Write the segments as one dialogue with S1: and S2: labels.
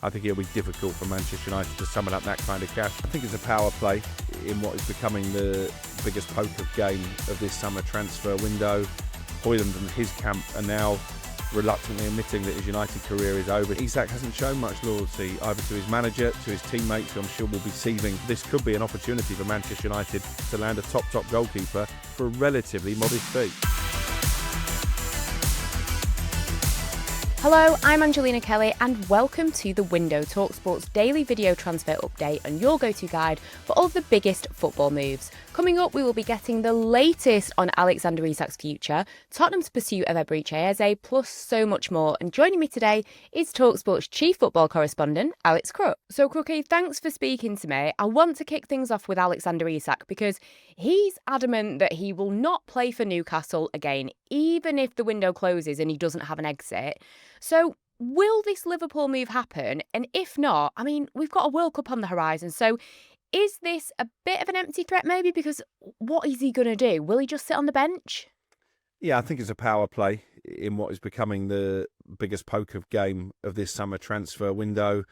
S1: I think it'll be difficult for Manchester United to summon up that kind of cash. I think it's a power play in what is becoming the biggest poker game of this summer transfer window. Hojlund and his camp are now reluctantly admitting that his United career is over. Isak hasn't shown much loyalty either to his manager, to his teammates, who I'm sure will be seething. This could be an opportunity for Manchester United to land a top goalkeeper for a relatively modest fee.
S2: Hello, I'm Angelina Kelly and welcome to The Window, talkSPORT's daily video transfer update and your go-to guide for all of the biggest football moves. Coming up, we will be getting the latest on Alexander Isak's future, Tottenham's pursuit of Eberechi Eze, plus so much more. And joining me today is talkSPORT's chief football correspondent, Alex Crook. So, Crookie, thanks for speaking to me. I want to kick things off with Alexander Isak because he's adamant that he will not play for Newcastle again, even if the window closes and he doesn't have an exit. So, will this Liverpool move happen? And if not, I mean, we've got a World Cup on the horizon. So, is this a bit of an empty threat maybe? Because what is he going to do? Will he just sit on the bench?
S1: Yeah, I think it's a power play in what is becoming the biggest poker game of this summer transfer window.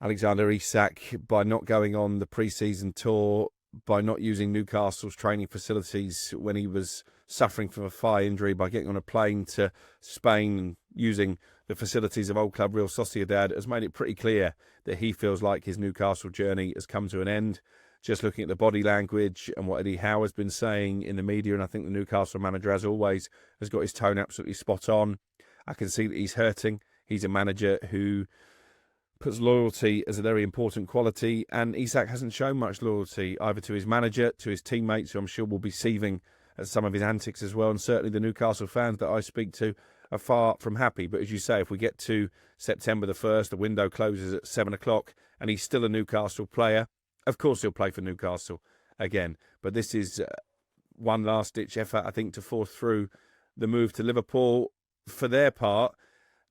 S1: Alexander Isak, by not going on the pre-season tour, by not using Newcastle's training facilities when he was suffering from a thigh injury, by getting on a plane to Spain and using the facilities of old club Real Sociedad, has made it pretty clear that he feels like his Newcastle journey has come to an end. Just looking at the body language and what Eddie Howe has been saying in the media, and I think the Newcastle manager, as always, has got his tone absolutely spot on. I can see that he's hurting. He's a manager who puts loyalty as a very important quality, and Isak hasn't shown much loyalty either to his manager, to his teammates, who I'm sure will be seething at some of his antics as well, and certainly the Newcastle fans that I speak to are far from happy. But as you say, if we get to September the 1st, the window closes at 7 o'clock, and he's still a Newcastle player, of course he'll play for Newcastle again. But this is one last-ditch effort, I think, to force through the move to Liverpool. For their part,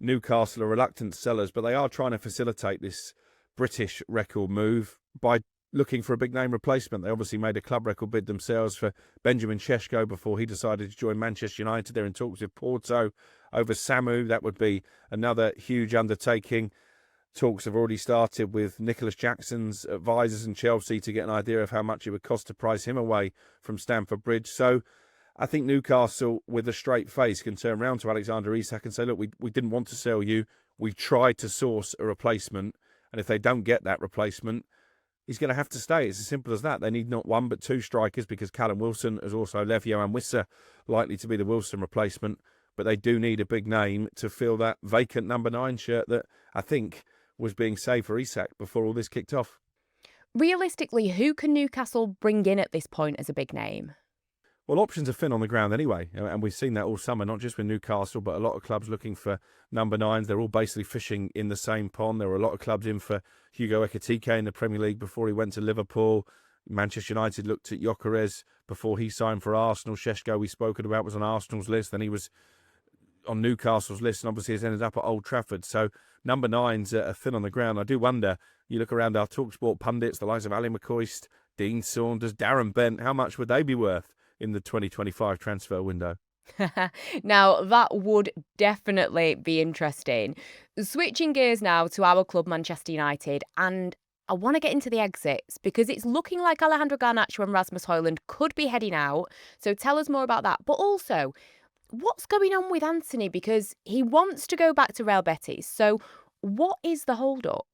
S1: Newcastle are reluctant sellers, but they are trying to facilitate this British record move by looking for a big-name replacement. They obviously made a club record bid themselves for Benjamin Šeško before he decided to join Manchester United. They're in talks with Porto over Samu. That would be another huge undertaking. Talks have already started with Nicholas Jackson's advisors in Chelsea to get an idea of how much it would cost to price him away from Stamford Bridge. So I think Newcastle, with a straight face, can turn around to Alexander Isak and say, look, we didn't want to sell you. We tried to source a replacement. And if they don't get that replacement, he's going to have to stay. It's as simple as that. They need not one but two strikers because Callum Wilson has also left. Johan Wissa likely to be the Wilson replacement. But they do need a big name to fill that vacant number 9 shirt that I think was being saved for Isak before all this kicked off.
S2: Realistically, who can Newcastle bring in at this point as a big name?
S1: Well, options are thin on the ground anyway, and we've seen that all summer, not just with Newcastle, but a lot of clubs looking for number 9s. They're all basically fishing in the same pond. There were a lot of clubs in for Hugo Ekitike in the Premier League before he went to Liverpool. Manchester United looked at Gyökeres before he signed for Arsenal. Šeško, we spoken about, was on Arsenal's list. Then he was on Newcastle's list and obviously has ended up at Old Trafford. So number 9s are thin on the ground. I do wonder, you look around our talkSPORT pundits, the likes of Ali McCoist, Dean Saunders, Darren Bent, how much would they be worth in the 2025 transfer window?
S2: Now, that would definitely be interesting. Switching gears now to our club, Manchester United, and I want to get into the exits because it's looking like Alejandro Garnacho and Rasmus Hojlund could be heading out. So tell us more about that. But also, what's going on with Anthony? Because he wants to go back to Real Betis. So what is the hold-up?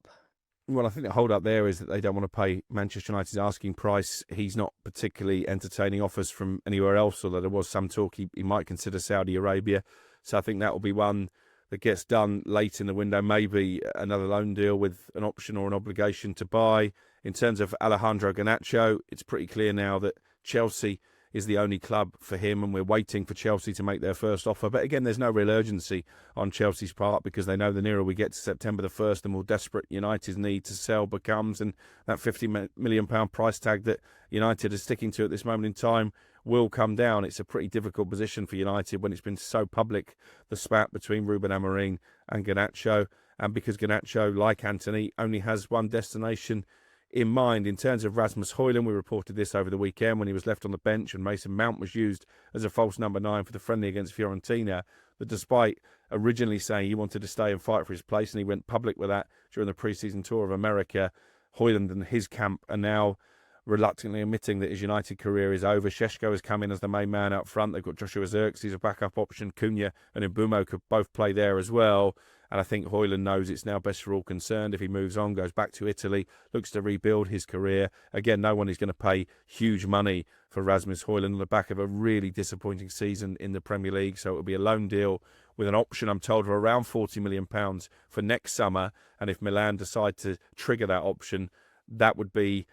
S1: Well, I think the hold-up there is that they don't want to pay Manchester United's asking price. He's not particularly entertaining offers from anywhere else, although there was some talk he might consider Saudi Arabia. So I think that will be one that gets done late in the window, maybe another loan deal with an option or an obligation to buy. In terms of Alejandro Garnacho, it's pretty clear now that Chelsea is the only club for him, and we're waiting for Chelsea to make their first offer. But again, there's no real urgency on Chelsea's part because they know the nearer we get to September the 1st, the more desperate United's need to sell becomes, and that £50 million price tag that United is sticking to at this moment in time will come down. It's a pretty difficult position for United when it's been so public, the spat between Ruben Amorim and Garnacho, and because Garnacho, like Anthony, only has one destination in mind. In terms of Rasmus Hojlund, we reported this over the weekend when he was left on the bench and Mason Mount was used as a false number 9 for the friendly against Fiorentina, that despite originally saying he wanted to stay and fight for his place, and he went public with that during the pre-season tour of America, Hojlund and his camp are now reluctantly admitting that his United career is over. Šeško has come in as the main man up front. They've got Joshua Zirkzee, a backup option. Cunha and Mbeumo could both play there as well. And I think Hojlund knows it's now best for all concerned. If he moves on, goes back to Italy, looks to rebuild his career. Again, no one is going to pay huge money for Rasmus Hojlund on the back of a really disappointing season in the Premier League. So it'll be a loan deal with an option, I'm told, of around £40 million for next summer. And if Milan decide to trigger that option, that would be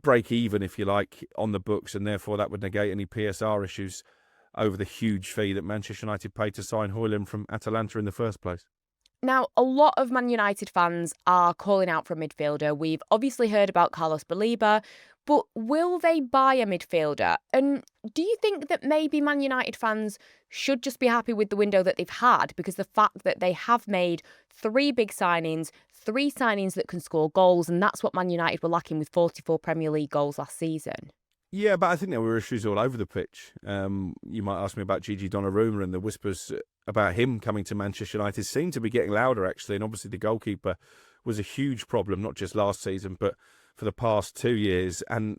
S1: break even, if you like, on the books, and therefore that would negate any PSR issues over the huge fee that Manchester United paid to sign Hojlund from Atalanta in the first place.
S2: Now, a lot of Man United fans are calling out for a midfielder. We've obviously heard about Carlos Baleba, but will they buy a midfielder? And do you think that maybe Man United fans should just be happy with the window that they've had, because the fact that they have made 3 big signings, 3 signings that can score goals, and that's what Man United were lacking with 44 Premier League goals last season?
S1: Yeah, but I think there were issues all over the pitch. You might ask me about Gigi Donnarumma, and the whispers about him coming to Manchester United seem to be getting louder, actually. And obviously the goalkeeper was a huge problem, not just last season, but for the past 2 years. And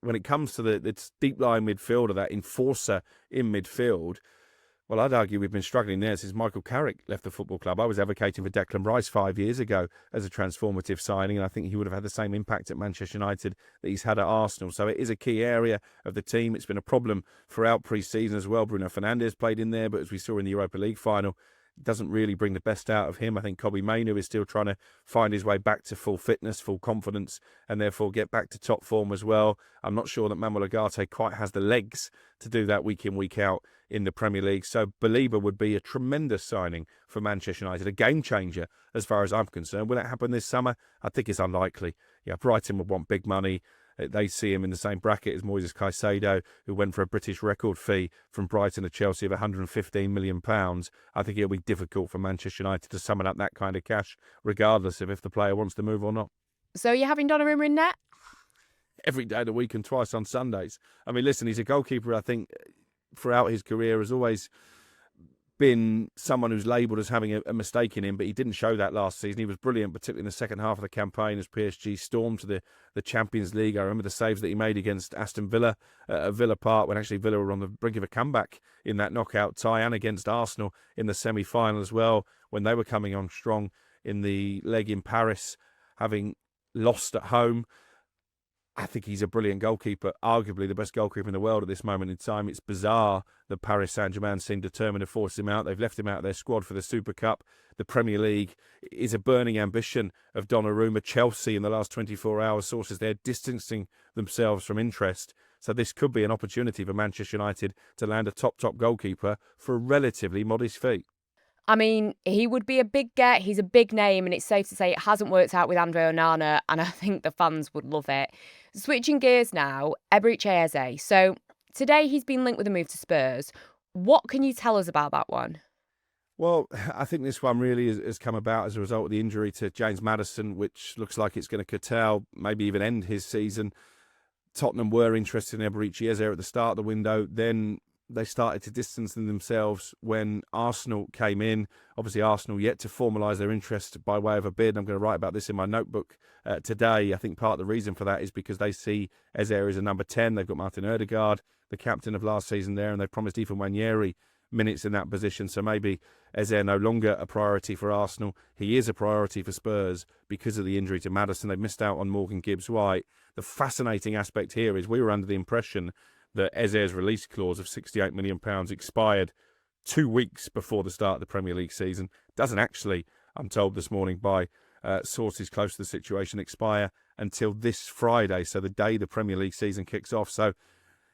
S1: when it comes to the deep-lying midfielder, that enforcer in midfield, well, I'd argue we've been struggling there since Michael Carrick left the football club. I was advocating for Declan Rice 5 years ago as a transformative signing, and I think he would have had the same impact at Manchester United that he's had at Arsenal. So it is a key area of the team. It's been a problem throughout pre-season as well. Bruno Fernandes played in there, but as we saw in the Europa League final, doesn't really bring the best out of him. I think Kobbie Mainoo is still trying to find his way back to full fitness, full confidence, and therefore get back to top form as well. I'm not sure that Manuel Ugarte quite has the legs to do that week in, week out in the Premier League. So Baleba would be a tremendous signing for Manchester United, a game changer as far as I'm concerned. Will it happen this summer? I think it's unlikely. Yeah, Brighton would want big money. They see him in the same bracket as Moises Caicedo, who went for a British record fee from Brighton to Chelsea of £115 million. I think it'll be difficult for Manchester United to summon up that kind of cash, regardless of if the player wants to move or not.
S2: So you're having Donnarumma in net?
S1: Every day of the week and twice on Sundays. I mean, listen, he's a goalkeeper, I think, throughout his career has always been someone who's labelled as having a mistake in him, but he didn't show that last season. He was brilliant, particularly in the second half of the campaign as PSG stormed to the Champions League. I remember the saves that he made against Aston Villa at Villa Park, when actually Villa were on the brink of a comeback in that knockout tie, and against Arsenal in the semi-final as well, when they were coming on strong in the leg in Paris, having lost at home. I think he's a brilliant goalkeeper, arguably the best goalkeeper in the world at this moment in time. It's bizarre that Paris Saint-Germain seem determined to force him out. They've left him out of their squad for the Super Cup. The Premier League is a burning ambition of Donnarumma. Chelsea, in the last 24 hours, sources there distancing themselves from interest. So this could be an opportunity for Manchester United to land a top goalkeeper for a relatively modest fee.
S2: I mean, he would be a big get. He's a big name, and it's safe to say it hasn't worked out with Andre Onana, and I think the fans would love it. Switching gears now, Eberechi Eze. So today he's been linked with a move to Spurs. What can you tell us about that one?
S1: Well, I think this one really has come about as a result of the injury to James Maddison, which looks like it's going to curtail, maybe even end his season. Tottenham were interested in Eberechi Eze at the start of the window. Then they started to distance themselves when Arsenal came in. Obviously, Arsenal yet to formalise their interest by way of a bid. I'm going to write about this in my notebook today. I think part of the reason for that is because they see Eze as a number 10. They've got Martin Ødegaard, the captain of last season there, and they've promised Ethan Nwaneri minutes in that position. So maybe Eze no longer a priority for Arsenal. He is a priority for Spurs because of the injury to Maddison. They've missed out on Morgan Gibbs-White. The fascinating aspect here is we were under the impression that Eze's release clause of £68 million expired 2 weeks before the start of the Premier League season. Doesn't actually, I'm told this morning by sources close to the situation, expire until this Friday, so the day the Premier League season kicks off. So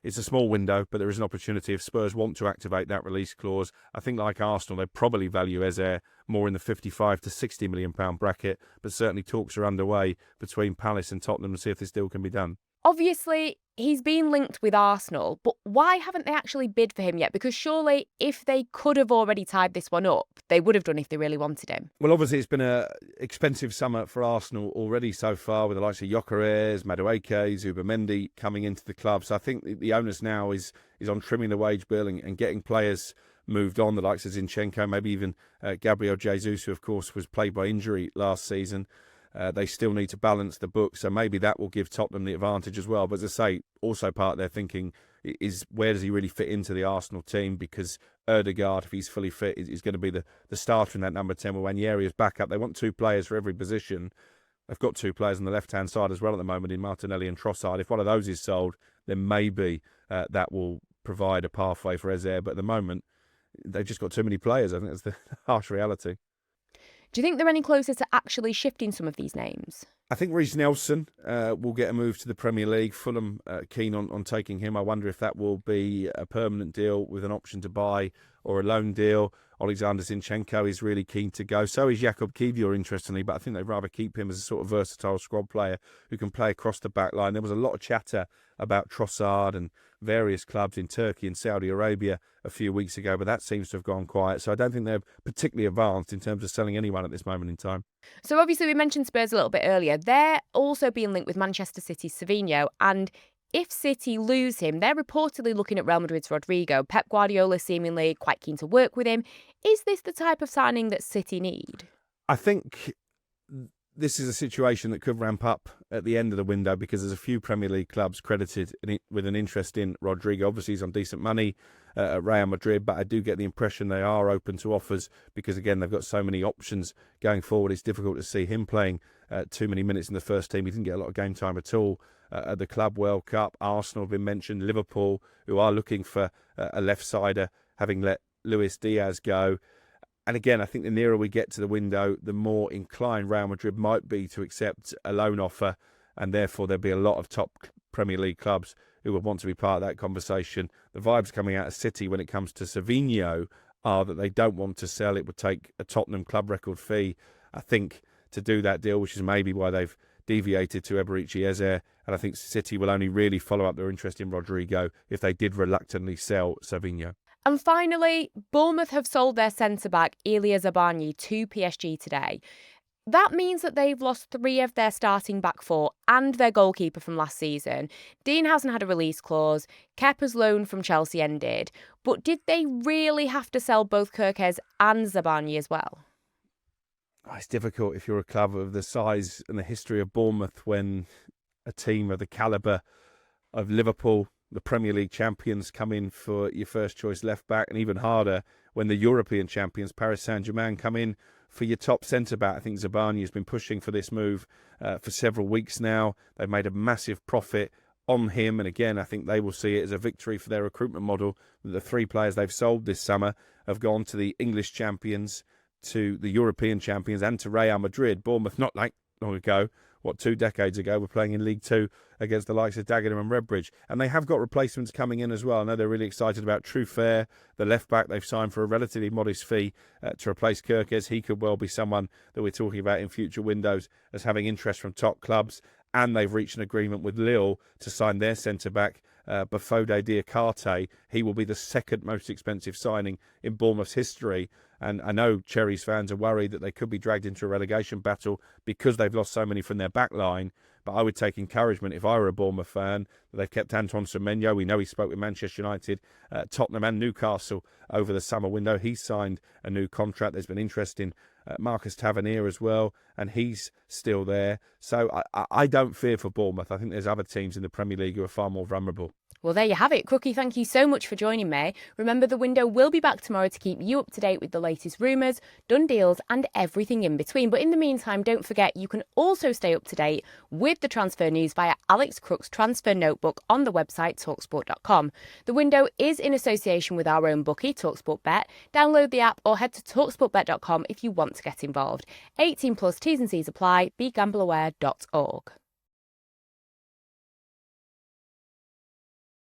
S1: it's a small window, but there is an opportunity if Spurs want to activate that release clause. I think, like Arsenal, they probably value Eze more in the £55 to £60 million bracket, but certainly talks are underway between Palace and Tottenham to see if this deal can be done.
S2: Obviously, he's been linked with Arsenal, but why haven't they actually bid for him yet? Because surely if they could have already tied this one up, they would have done if they really wanted him.
S1: Well, obviously, it's been an expensive summer for Arsenal already so far, with the likes of Gyökeres, Madueke, Zubimendi coming into the club. So I think the onus now is on trimming the wage bill and getting players moved on, the likes of Zinchenko, maybe even Gabriel Jesus, who, of course, was plagued by injury last season. They still need to balance the book, so maybe that will give Tottenham the advantage as well. But as I say, also part of their thinking is where does he really fit into the Arsenal team? Because Ødegaard, if he's fully fit, is going to be the starter in that number 10 with Ranieri as backup. They want 2 players for every position. They've got 2 players on the left-hand side as well at the moment in Martinelli and Trossard. If one of those is sold, then maybe that will provide a pathway for Eze. But at the moment, they've just got too many players. I think that's the harsh reality.
S2: Do you think they're any closer to actually shifting some of these names?
S1: I think Reece Nelson will get a move to the Premier League. Fulham keen on taking him. I wonder if that will be a permanent deal with an option to buy or a loan deal. Alexander Zinchenko is really keen to go. So is Jakub Kiwior, interestingly, but I think they'd rather keep him as a sort of versatile squad player who can play across the back line. There was a lot of chatter about Trossard and various clubs in Turkey and Saudi Arabia a few weeks ago, but that seems to have gone quiet. So I don't think they're particularly advanced in terms of selling anyone at this moment in time.
S2: So obviously we mentioned Spurs a little bit earlier. They're also being linked with Manchester City's Savinho, and if City lose him, they're reportedly looking at Real Madrid's Rodrigo. Pep Guardiola seemingly quite keen to work with him. Is this the type of signing that City need?
S1: I think this is a situation that could ramp up at the end of the window because there's a few Premier League clubs credited with an interest in Rodrigo. Obviously, he's on decent money at Real Madrid, but I do get the impression they are open to offers because, again, they've got so many options going forward. It's difficult to see him playing too many minutes in the first team. He didn't get a lot of game time at all at the Club World Cup. Arsenal have been mentioned, Liverpool, who are looking for a left-sider, having let Luis Diaz go. And again, I think the nearer we get to the window, the more inclined Real Madrid might be to accept a loan offer, and therefore there'll be a lot of top Premier League clubs who would want to be part of that conversation. The vibes coming out of City when it comes to Savinho are that they don't want to sell. It would take a Tottenham club record fee, I think, to do that deal, which is maybe why they've deviated to Eberechi Eze. And I think City will only really follow up their interest in Rodrigo if they did reluctantly sell Savinho.
S2: And finally, Bournemouth have sold their centre-back, Ilya Zabarnyi, to PSG today. That means that they've lost 3 of their starting back 4 and their goalkeeper from last season. Dean hasn't had a release clause. Kepa's loan from Chelsea ended. But did they really have to sell both Kerkez and Zabarnyi as well?
S1: It's difficult if you're a club of the size and the history of Bournemouth when a team of the calibre of Liverpool, the Premier League champions, come in for your first choice left back, and even harder when the European champions, Paris Saint-Germain, come in for your top centre-back. I think Zabarnyi has been pushing for this move for several weeks now. They've made a massive profit on him, and again, I think they will see it as a victory for their recruitment model. The 3 players they've sold this summer have gone to the English champions, to the European champions, and to Real Madrid. Bournemouth, not like long ago, 2 decades ago, were playing in League Two against the likes of Dagenham and Redbridge. And they have got replacements coming in as well. I know they're really excited about Truffert, the left-back they've signed for a relatively modest fee to replace Kerkez. He could well be someone that we're talking about in future windows as having interest from top clubs. And they've reached an agreement with Lille to sign their centre-back, Bafode Diakate. He will be the second most expensive signing in Bournemouth's history. And I know Cherries fans are worried that they could be dragged into a relegation battle because they've lost so many from their back line. But I would take encouragement if I were a Bournemouth fan that they've kept Anton Semenyo. We know he spoke with Manchester United, Tottenham and Newcastle over the summer window. He signed a new contract. There's been interest in Marcus Tavernier as well, and he's still there. So I don't fear for Bournemouth. I think there's other teams in the Premier League who are far more vulnerable.
S2: Well, there you have it. Crookie, thank you so much for joining me. Remember, the window will be back tomorrow to keep you up to date with the latest rumours, done deals and everything in between. But in the meantime, don't forget you can also stay up to date with the transfer news via Alex Crook's transfer notebook on the website talksport.com. The window is in association with our own bookie, TalkSport Bet. Download the app or head to talksportbet.com if you want to get involved. 18 plus, T's and C's apply. BeGambleAware.org.